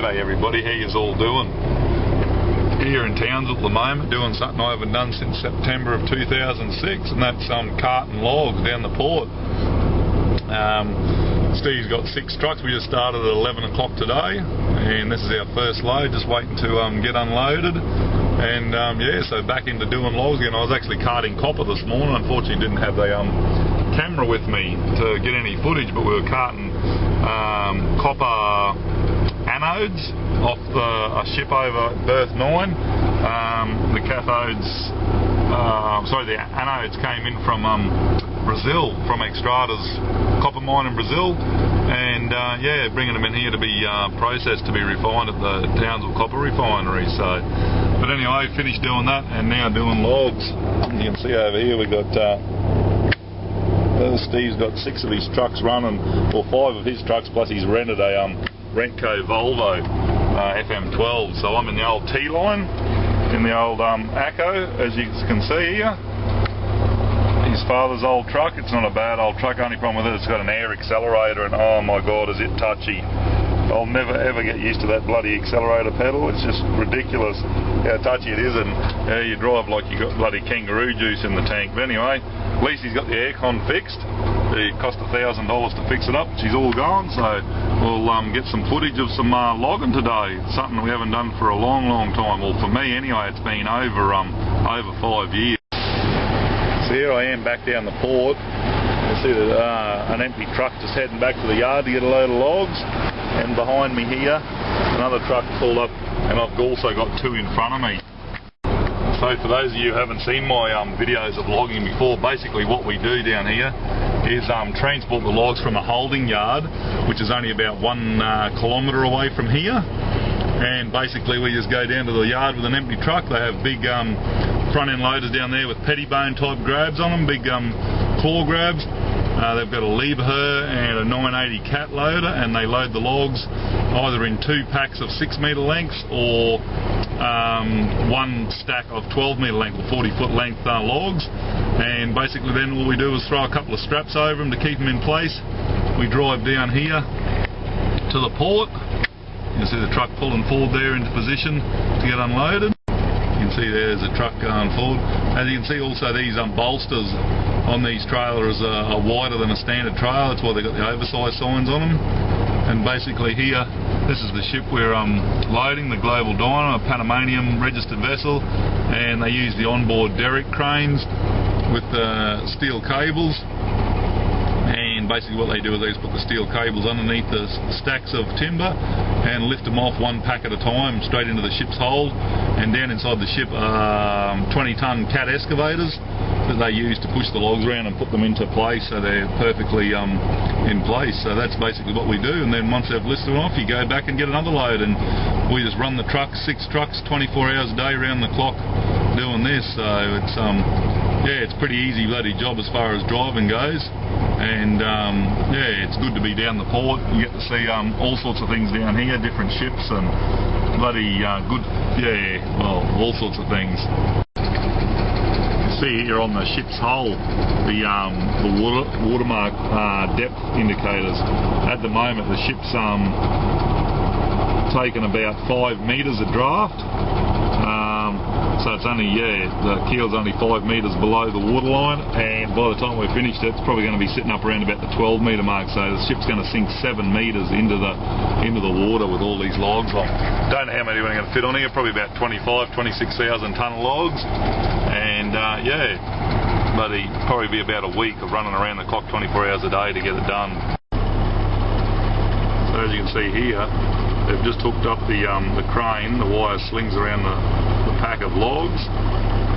G'day everybody, how yous all doing? Here in Townsville at the moment, doing something I haven't done since September of 2006, and that's carting logs down the port. Steve's got 6 trucks. We just started at 11 o'clock today, and this is our first load, just waiting to get unloaded. And yeah, so back into doing logs again. I was actually carting copper this morning. Unfortunately didn't have the camera with me to get any footage, but we were carting copper anodes off a ship over berth 9. The cathodes, the anodes came in from Brazil, from Extrada's copper mine in Brazil, and yeah, bringing them in here to be processed to be refined at the Townsville copper refinery. So, but anyway, finished doing that and now doing logs. You can see over here we got Steve's got 6 of his trucks running, or 5 of his trucks, plus he's rented a Rentco Volvo FM12. So I'm in the old T-line, in the old Acco, as you can see here. His father's old truck. It's not a bad old truck, only problem with it, it's got an air accelerator, and oh my god, is it touchy. I'll never ever get used to that bloody accelerator pedal. It's just ridiculous how touchy it is, and you drive like you got bloody kangaroo juice in the tank. But anyway, at least he's got the aircon fixed. It cost $1,000 to fix it up. She's all gone, so we'll get some footage of some logging today. It's something we haven't done for a long time. Well, for me anyway, it's been over 5 years. So here I am back down the port. You see an empty truck just heading back to the yard to get a load of logs, and behind me here another truck pulled up, and I've also got 2 in front of me. So for those of you who haven't seen my videos of logging before, basically what we do down here is transport the logs from a holding yard, which is only about 1 kilometre away from here, and basically we just go down to the yard with an empty truck. They have big front end loaders down there with pettibone type grabs on them, big claw grabs. They've got a lever and a 980 cat loader, and they load the logs either in 2 packs of 6 metre lengths or 1 stack of 12 metre length or 40 foot length logs. And basically then all we do is throw a couple of straps over them to keep them in place. We drive down here to the port. You can see the truck pulling forward there into position to get unloaded. You can see there's a truck going forward. As you can see also, these bolsters on these trailers are wider than a standard trailer. That's why they've got the oversized signs on them. And basically here, this is the ship we're loading, the Global Diner, a Panamanian registered vessel, and they use the onboard derrick cranes with steel cables. And basically what they do is they just put the steel cables underneath the stacks of timber and lift them off 1 pack at a time straight into the ship's hold, and down inside the ship 20-ton cat excavators that they use to push the logs around and put them into place so they're perfectly in place. So that's basically what we do, and then once they've lifted them off, you go back and get another load, and we just run the trucks, 6 trucks, 24 hours a day around the clock doing this. So it's yeah, it's a pretty easy bloody job as far as driving goes, and yeah, it's good to be down the port. You get to see all sorts of things down here, different ships and bloody good, yeah, well, all sorts of things. You see here on the ship's hull the watermark depth indicators. At the moment the ship's taken about 5 metres of draft. So it's only, yeah, the keel's only 5 metres below the waterline, and by the time we're finished it's probably going to be sitting up around about the 12 metre mark, so the ship's going to sink 7 metres into the water with all these logs on. Don't know how many we're going to fit on here, probably about 26,000 tonne of logs, and yeah, but it'll probably be about a week of running around the clock 24 hours a day to get it done. So as you can see here, they've just hooked up the crane. The wire slings around the pack of logs,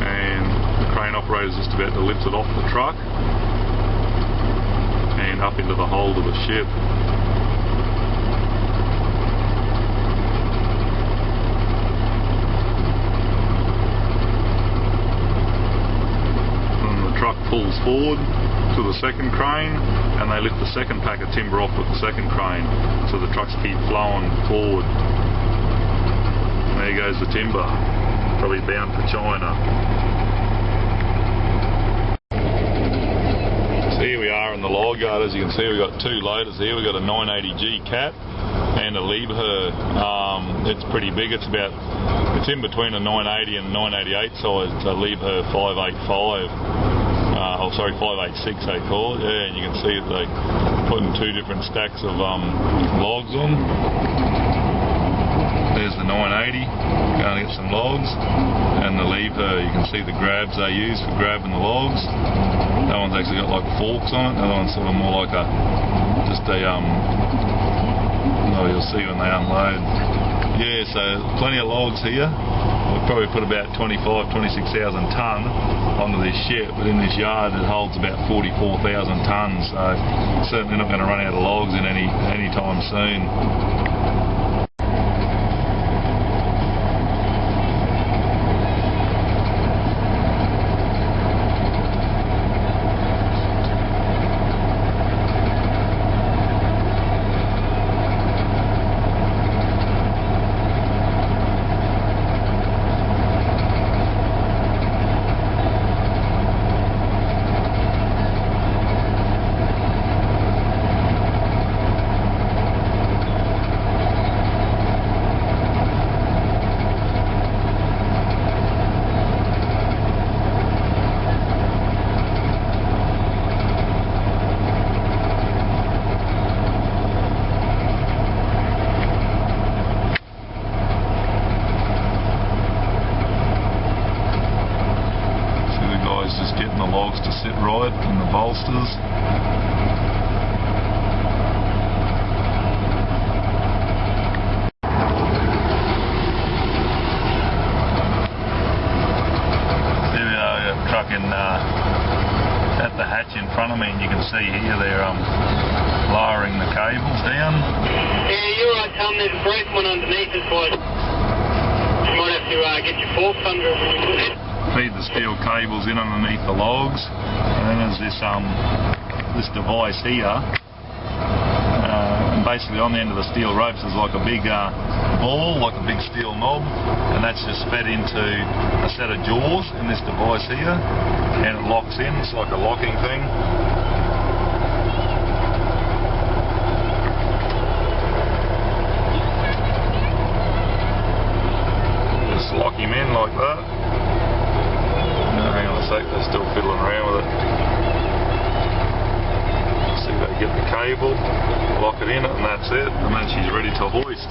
and the crane operator's just about to lift it off the truck and up into the hold of the ship. And the truck pulls forward to the second crane, and they lift the second pack of timber off with the second crane, so the trucks keep flowing forward. And there goes the timber, probably bound for China. So here we are in the log yard. As you can see, we've got 2 loaders here. We've got a 980G cat and a Liebherr it's pretty big. It's in between a 980 and a 988 size to leave her 585. 586 they call it. Yeah, and you can see that they putting two different stacks of logs on. There's the 980, going to get some logs, and the lever, you can see the grabs they use for grabbing the logs. That one's actually got like forks on it, the other one's sort of more like you'll see when they unload. Yeah, so plenty of logs here. We'll probably put about 26,000 tonne onto this ship, but in this yard it holds about 44,000 tonnes, so certainly not going to run out of logs in any time soon. Just getting the logs to sit right in the bolsters. There we are, trucking at the hatch in front of me, and you can see here they're lowering the cables down. Yeah, you're right, Tom. There's a broken one underneath us, boy. You might have to get your forks under it. Feed the steel cables in underneath the logs, and then there's this device here, and basically on the end of the steel ropes is like a big ball, like a big steel knob, and that's just fed into a set of jaws in this device here, and it locks in. It's like a locking thing. Just lock him in like that. Hang on a sec, they're still fiddling around with it. See, they get the cable, lock it in it, and that's it, and then she's ready to hoist.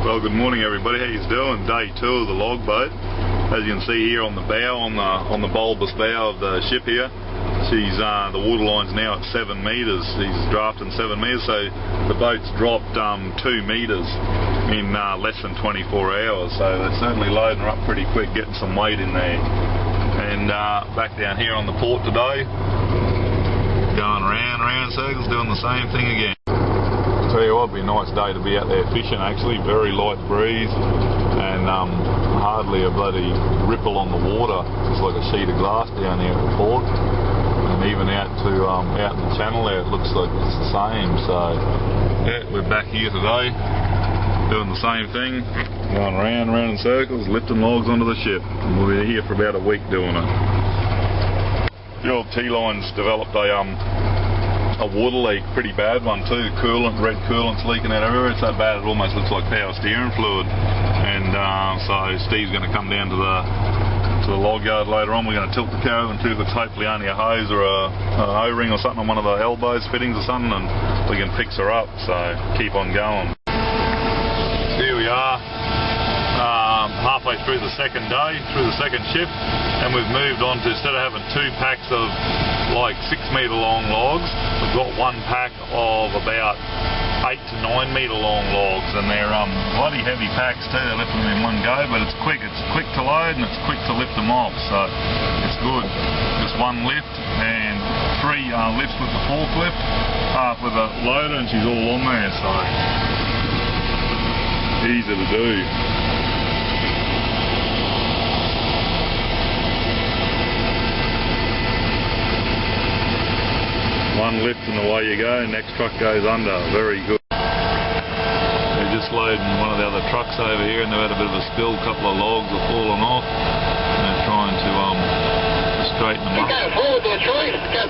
Well, good morning everybody. How you doing? Day 2 of the log boat. As you can see here on the bow, on the bulbous bow of the ship here, the waterline's now at 7 metres. She's drafting 7 metres, so the boat's dropped 2 metres in less than 24 hours. So they're certainly loading her up pretty quick, getting some weight in there. And back down here on the port today, going round circles, doing the same thing again. Tell you what, it'd be a nice day to be out there fishing actually. Very light breeze and hardly a bloody ripple on the water. Just like a sheet of glass down here at the port. And even out in the channel there, it looks like it's the same. So yeah, we're back here today doing the same thing, going round in circles, lifting logs onto the ship. And we'll be here for about a week doing it. The old T-line's developed a water leak, pretty bad one too. Coolant, red coolant's leaking out everywhere. It's so bad it almost looks like power steering fluid. And so Steve's going to come down to the log yard later on. We're going to tilt the caravan to it's hopefully only a hose or an O-ring or something on one of the elbows fittings or something, and we can fix her up. So keep on going. Here we are, halfway through the second day, through the second shift, and we've moved on to, instead of having 2 packs of like 6 metre long logs, we've got 1 pack of about 8 to 9 metre long logs, and they're bloody heavy packs too. They're lifting them in one go, but it's quick to load and it's quick to lift them off, so it's good. Just 1 lift and 3 lifts with the forklift, half with a loader, and she's all on there. So Easy to do. One lift and away you go, next truck goes under. Very good. We're just loading one of the other trucks over here and they've had a bit of a spill, a couple of logs have fallen off and they're trying to straighten them up. Go forward to a tree. Go.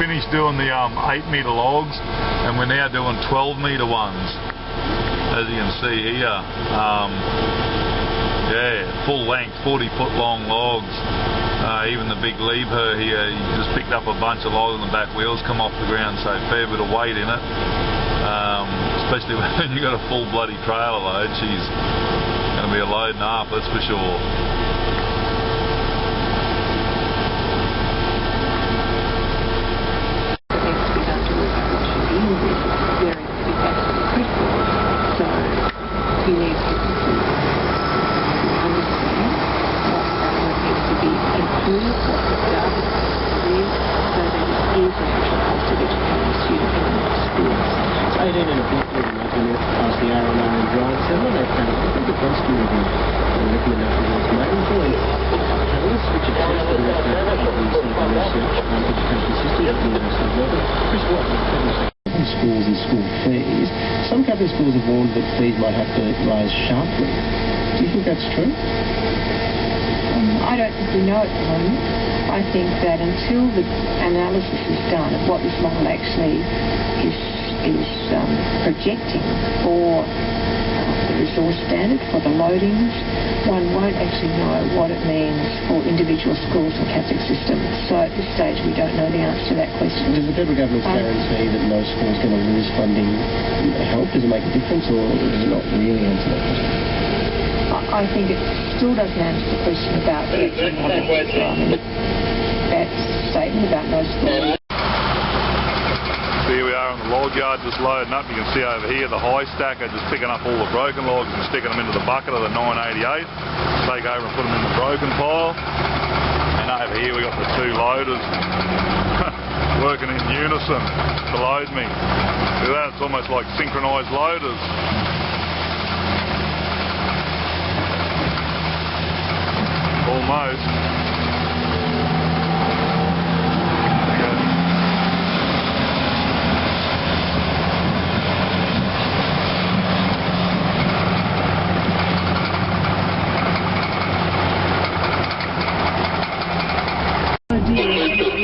Finished doing the 8-metre logs and we're now doing 12-metre ones, as you can see here. Yeah, full length, 40-foot long logs. Even the big lever here, he just picked up a bunch of logs and the back wheels come off the ground, so a fair bit of weight in it. Especially when you've got a full bloody trailer load. She's going to be a load and a half, that's for sure. He needs to understand what needs to be included, what the data is, so that it is an actual cost of educating a student in the experience. 18 and a bit when they pass the R&R and drive 7, they've had a pretty good bus to review. The recommendation was made for it. Let's switch it to the research education system at the University of Melbourne. Chris Watt, schools and school fees. Some Catholic schools have warned that fees might have to rise sharply. Do you think that's true? I don't think we know at the moment. I think that until the analysis is done of what this model actually is projecting for the resource standard, for the loadings, one won't actually know what it means for individual schools and Catholic systems. So at this stage we don't know the answer to that question. Does the federal government guarantee that no school is going to lose funding help? Does it make a difference, or does it not really answer that question? I think it still doesn't answer the question about the that statement about no school. So here we are in the log yard just loading up. You can see over here the high stacker just picking up all the broken logs and sticking them into the bucket of the 988. Take over and put them in the broken pile. And over here we got the two loaders working in unison to load me. See that? It's almost like synchronised loaders. Almost.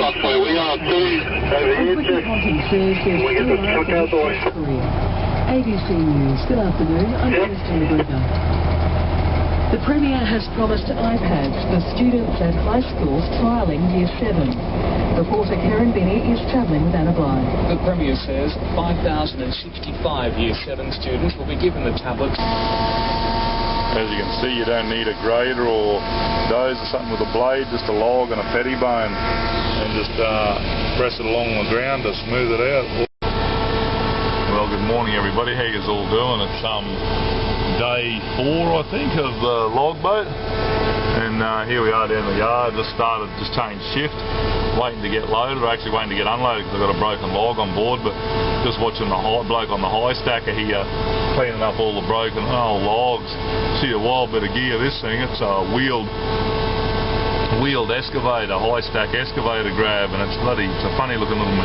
Where we are, please, over here, we get the truck out the way. ABC News, good afternoon, I'm Kirsten McGregor. The Premier has promised iPads for students at high schools trialling Year 7. Reporter Karen Binney is travelling with Anna Blythe. The Premier says 5,065 Year 7 students will be given the tablets. As you can see, you don't need a grader or doze or something with a blade, just a log and a petty bone, and just press it along the ground to smooth it out. Well, good morning everybody, how you all doing? It's day 4 I think of the log boat, and here we are down the yard. Just changed shift, waiting to get loaded, or actually waiting to get unloaded because I've got a broken log on board, but just watching the bloke on the high stacker here cleaning up all the broken old logs. See a wild bit of gear this thing. It's a wheeled excavator, high stack excavator grab, and it's a funny looking little